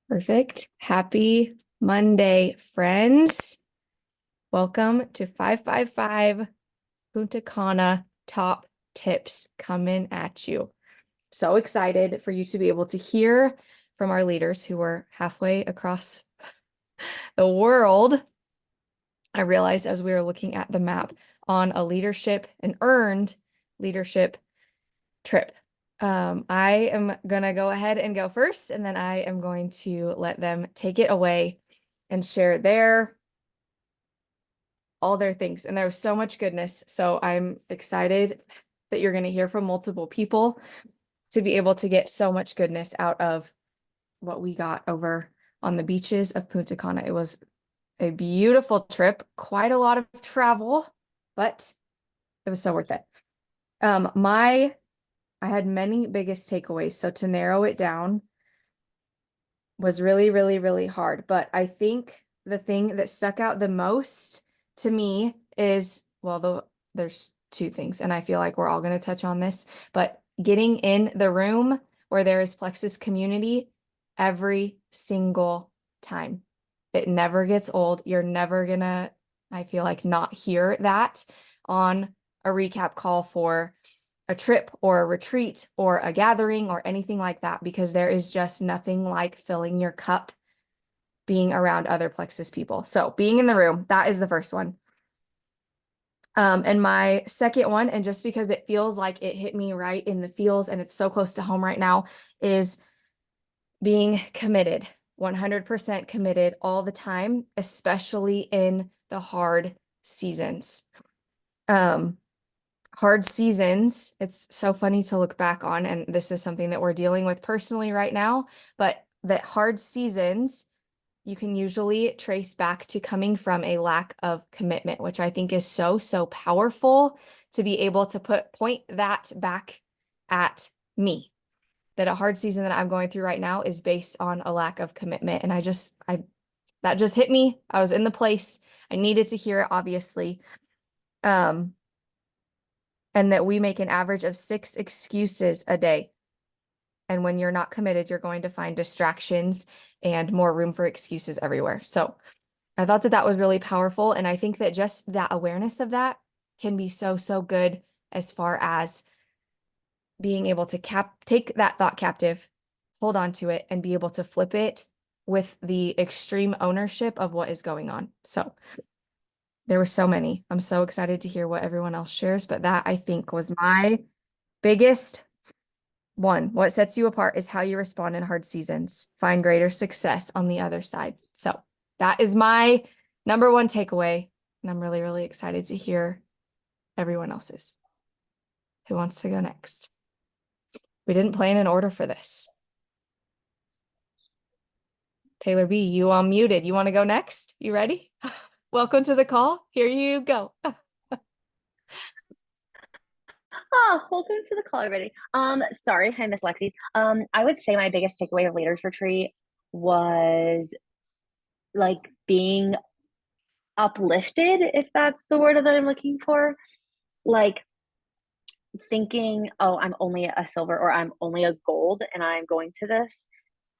Perfect. Happy Monday, friends. Welcome to 555 Punta Cana Top Tips coming at you. So excited for you to be able to hear from our leaders who are halfway across the world. I realized as we were looking at the map on a leadership, an earned leadership trip. I am gonna go ahead and go first, and then I am going to let them take it away and share all their things. And there was so much goodness. So I'm excited that you're gonna hear from multiple people to be able to get so much goodness out of what we got over on the beaches of Punta Cana. It was a beautiful trip, quite a lot of travel, but it was so worth it. I had many biggest takeaways. So to narrow it down was really, really, really hard. But I think the thing that stuck out the most to me is, well, there's two things, and I feel like we're all going to touch on this, but getting in the room where there is Plexus community every single time. It never gets old. You're never gonna, I feel like, not hear that on a recap call for a trip or a retreat or a gathering or anything like that, because there is just nothing like filling your cup being around other Plexus people. So being in the room, that is the first one. And my second one, and just because it feels like it hit me right in the feels and it's so close to home right now, is being committed, 100% committed all the time, especially in the hard seasons. Hard seasons, it's so funny to look back on, and this is something that we're dealing with personally right now, but that hard seasons you can usually trace back to coming from a lack of commitment, which I think is so, so powerful to be able to point that back at me, that a hard season that I'm going through right now is based on a lack of commitment. And that just hit me. I was in the place. I needed to hear it, obviously. And that we make an average of 6 excuses a day. And when you're not committed, you're going to find distractions and more room for excuses everywhere. So I thought that that was really powerful. And I think that just that awareness of that can be so, so good as far as being able to take that thought captive, hold on to it, and be able to flip it with the extreme ownership of what is going on. So there were so many. I'm so excited to hear what everyone else shares, but that I think was my biggest one. What sets you apart is how you respond in hard seasons. Find greater success on the other side. So that is my number one takeaway. And I'm really, really excited to hear everyone else's. Who wants to go next? We didn't plan an order for this. Taylor B, you unmuted. You want to go next? You ready? Welcome to the call. Here you go. Oh, welcome to the call, everybody. Sorry, hi, Miss Lexi's. I would say my biggest takeaway of Leaders Retreat was like being uplifted, if that's the word that I'm looking for. Like thinking, oh, I'm only a silver or I'm only a gold and I'm going to this.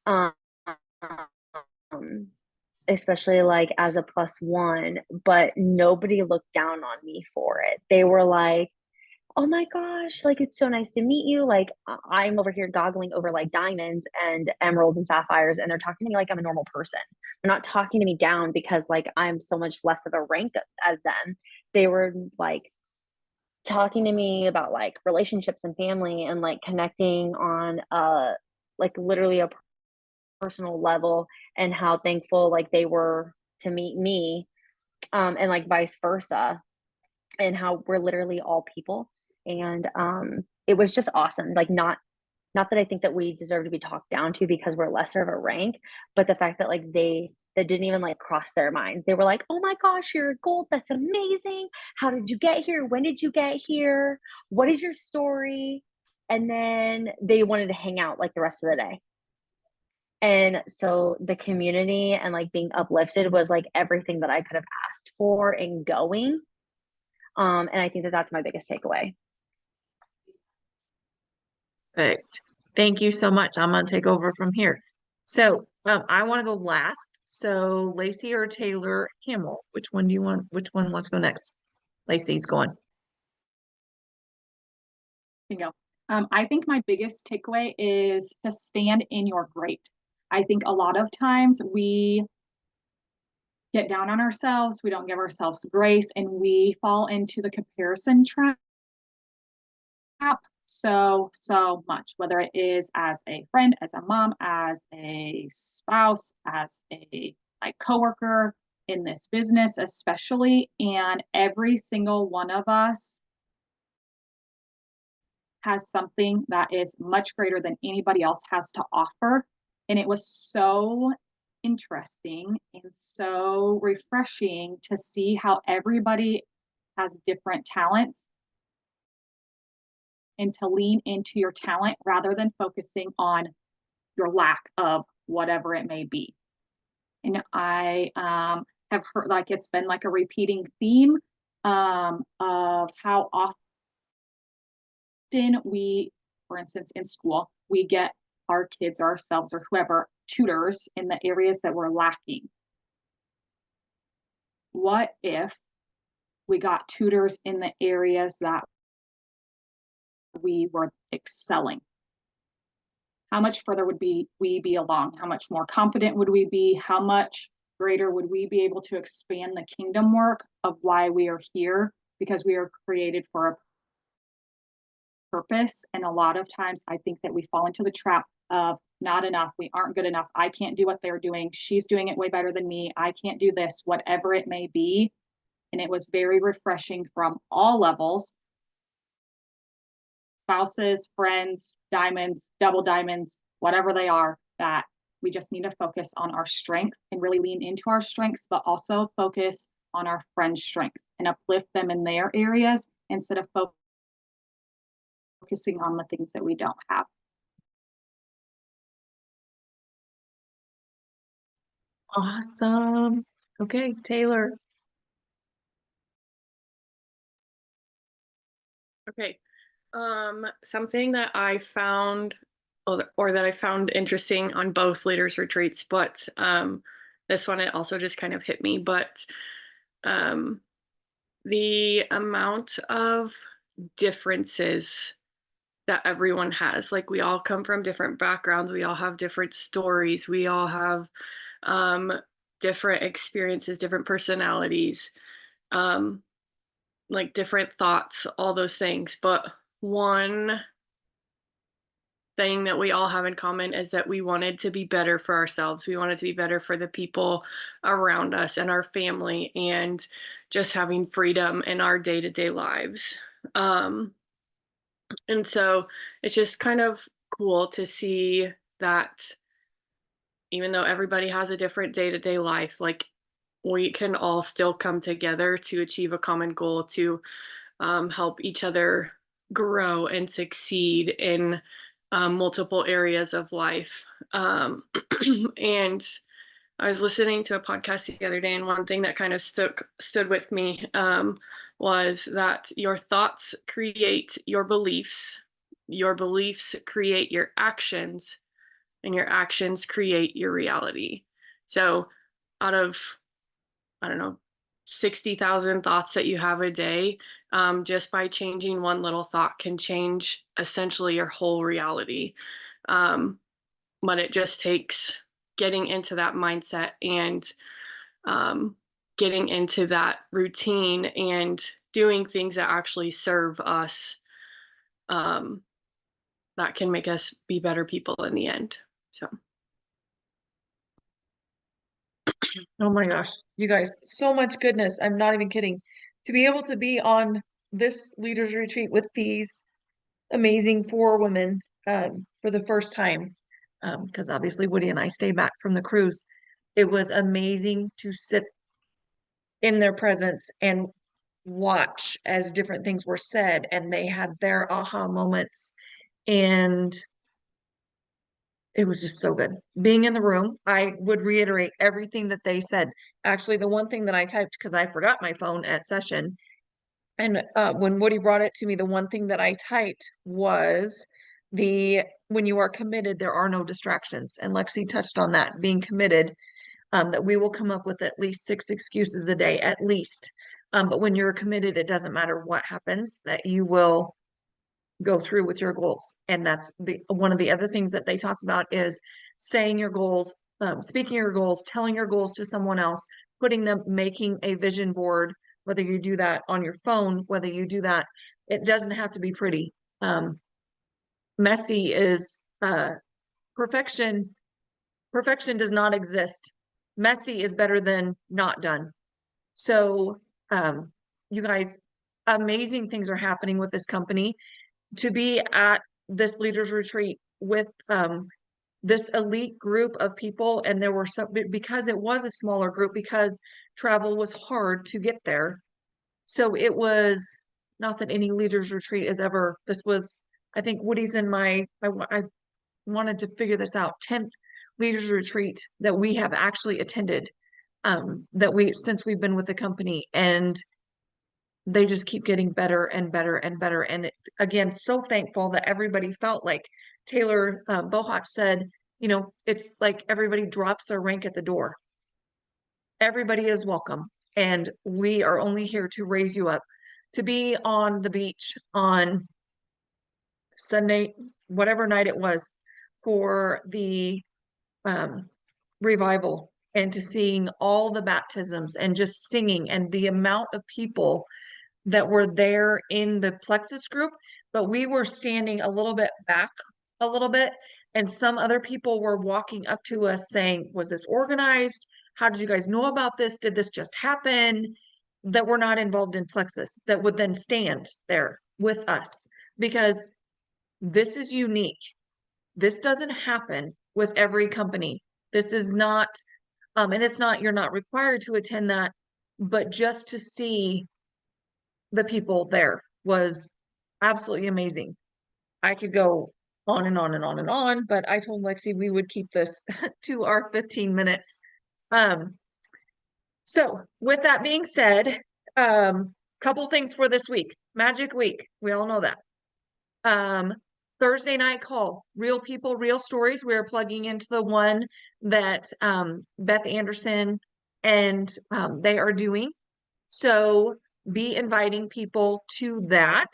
Um, Especially like as a plus one, but nobody looked down on me for it. They were like, oh my gosh, like it's so nice to meet you. Like I'm over here goggling over like diamonds and emeralds and sapphires, and they're talking to me like I'm a normal person. They're not talking to me down because like I'm so much less of a rank as them. They were like talking to me about like relationships and family and like connecting on like literally a personal level and how thankful like they were to meet me, and like vice versa, and how we're literally all people. And it was just awesome. Like not that I think that we deserve to be talked down to because we're lesser of a rank, but the fact that like they that didn't even like cross their minds. They were like, "Oh my gosh, you're gold. That's amazing. How did you get here? When did you get here? What is your story?" And then they wanted to hang out like the rest of the day. And so the community and like being uplifted was like everything that I could have asked for in going. And I think that that's my biggest takeaway. Perfect. Thank you so much. I'm going to take over from here. So, I want to go last. So Lacey or Taylor Hamill, which one do you want? Which one wants to go next? Lacey's going. You go. I think my biggest takeaway is to stand in your great. I think a lot of times we get down on ourselves, we don't give ourselves grace, and we fall into the comparison trap so much, whether it is as a friend, as a mom, as a spouse, as a like coworker in this business, especially. And every single one of us has something that is much greater than anybody else has to offer. And it was so interesting and so refreshing to see how everybody has different talents and to lean into your talent rather than focusing on your lack of whatever it may be. And I have heard like it's been like a repeating theme of how often we, for instance, in school, we get our kids, ourselves, or whoever tutors in the areas that we're lacking. What if we got tutors in the areas that we were excelling? How much further would we be along? How much more confident would we be? How much greater would we be able to expand the kingdom work of why we are here? Because we are created for a purpose. And a lot of times I think that we fall into the trap of not enough. We aren't good enough. I can't do what they're doing. She's doing it way better than me. I can't do this, whatever it may be. And it was very refreshing from all levels, spouses, friends, diamonds, double diamonds, whatever they are, that we just need to focus on our strength and really lean into our strengths, but also focus on our friends' strengths and uplift them in their areas instead of focusing on the things that we don't have. Awesome. Okay, Taylor. Okay. Something that I found or that I found interesting on both leaders retreats, but this one it also just kind of hit me, but um the amount of differences that everyone has. Like we all come from different backgrounds, we all have different stories, we all have um different experiences, different personalities, um like different thoughts, all those things. But one thing that we all have in common is that we wanted to be better for ourselves. We wanted to be better for the people around us and our family and just having freedom in our day-to-day lives. Um, and so it's just kind of cool to see that even though everybody has a different day-to-day life, like we can all still come together to achieve a common goal to help each other grow and succeed in multiple areas of life. And I was listening to a podcast the other day, and one thing that kind of stood with me was that your thoughts create your beliefs create your actions, and your actions create your reality. So, out of I don't know, 60,000 thoughts that you have a day, just by changing one little thought can change essentially your whole reality. Um, but it just takes getting into that mindset and um, getting into that routine and doing things that actually serve us, um, that can make us be better people in the end. So. Oh my gosh, you guys, so much goodness. I'm not even kidding. To be able to be on this leaders retreat with these amazing four women for the first time, because obviously Woody and I stayed back from the cruise. It was amazing to sit in their presence and watch as different things were said, and they had their aha moments, and it was just so good. Being in the room, I would reiterate everything that they said. Actually, the one thing that I typed, because I forgot my phone at session, and when Woody brought it to me, the one thing that I typed was the when you are committed, there are no distractions. And Lexi touched on that, being committed, that we will come up with at least 6 excuses a day, at least. But when you're committed, it doesn't matter what happens, that you will go through with your goals. And that's one of the other things that they talked about is saying your goals, speaking your goals, telling your goals to someone else, putting them, making a vision board, whether you do that on your phone, whether you do that, it doesn't have to be pretty. Messy is perfection. Perfection does not exist. Messy is better than not done. So, you guys, amazing things are happening with this company. To be at this leaders retreat with this elite group of people, and there were some, because it was a smaller group, because travel was hard to get there. So it was not that any leaders retreat is ever, this was, I think Woody's in I wanted to figure this out, 10th leaders retreat that we have actually attended, since we've been with the company, and they just keep getting better and better and better. And again, so thankful that everybody felt like Taylor Bohach said, you know, it's like everybody drops their rank at the door. Everybody is welcome. And we are only here to raise you up. To be on the beach on Sunday, whatever night it was, for the revival, and to seeing all the baptisms and just singing, and the amount of people that were there in the Plexus group, but we were standing a little bit back a little bit, and some other people were walking up to us saying, was this organized? How did you guys know about this? Did this just happen? That were not involved in Plexus, that would then stand there with us, because this is unique. This doesn't happen with every company. This is not, and it's not, you're not required to attend that, but just to see the people there was absolutely amazing. I could go on and on and on and on, but I told Lexi we would keep this to our 15 minutes. So with that being said, couple things for this week. Magic Week, we all know that. Thursday night call, real people, real stories. We're plugging into the one that Beth Anderson and they are doing. So be inviting people to that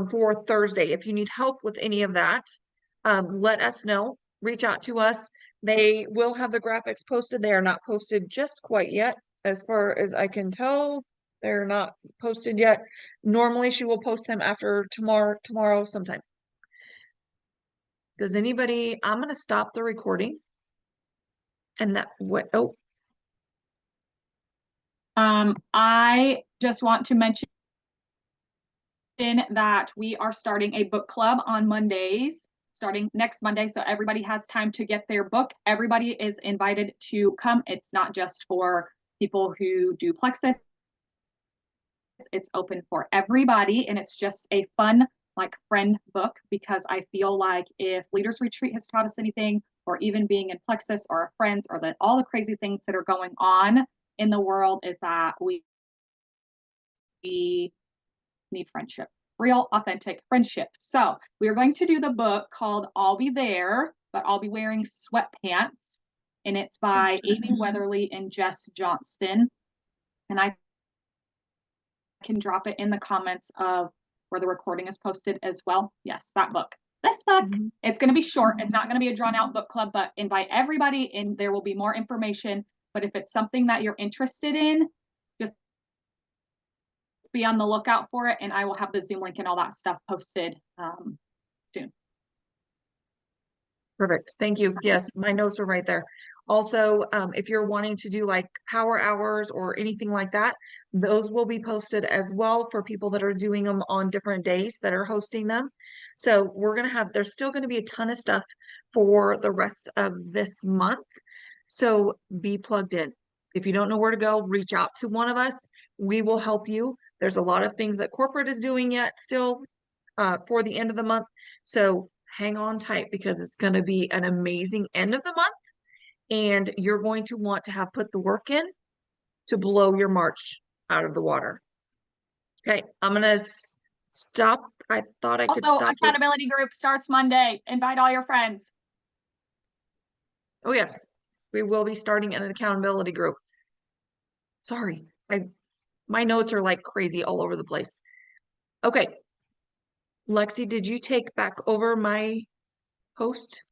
for Thursday. If you need help with any of that, let us know. Reach out to us. They will have the graphics posted. They are not posted just quite yet. As far as I can tell, they're not posted yet. Normally she will post them after tomorrow sometime. Does anybody, I'm going to stop the recording. And that, what, oh. I just want to mention that we are starting a book club on Mondays, starting next Monday. So everybody has time to get their book. Everybody is invited to come. It's not just for people who do Plexus. It's open for everybody, and it's just a fun, like, friend book, because I feel like if Leaders Retreat has taught us anything, or even being in Plexus or our friends, or that all the crazy things that are going on in the world, is that we need friendship, real authentic friendship. So we are going to do the book called I'll Be There, but I'll Be Wearing Sweatpants, and it's by Amy Weatherly and Jess Johnston. And I can drop it in the comments of where the recording is posted as well. Yes, that book. This book, it's going to be short. It's not going to be a drawn out book club, but invite everybody, and there will be more information. But if it's something that you're interested in, just be on the lookout for it, and I will have the Zoom link and all that stuff posted soon. Perfect. Thank you. Yes, my notes are right there. Also, if you're wanting to do like power hours or anything like that, those will be posted as well for people that are doing them on different days that are hosting them. So we're going to have, there's still going to be a ton of stuff for the rest of this month. So be plugged in. If you don't know where to go, reach out to one of us. We will help you. There's a lot of things that corporate is doing yet still for the end of the month. So hang on tight, because it's going to be an amazing end of the month. And you're going to want to have put the work in to blow your March out of the water. Okay, I'm going to Stop. I thought I could Also, stop it. accountability group starts Monday. Invite all your friends. Oh, yes. We will be starting an accountability group. Sorry. My notes are like crazy all over the place. Okay. Lexi, did you take back over my host?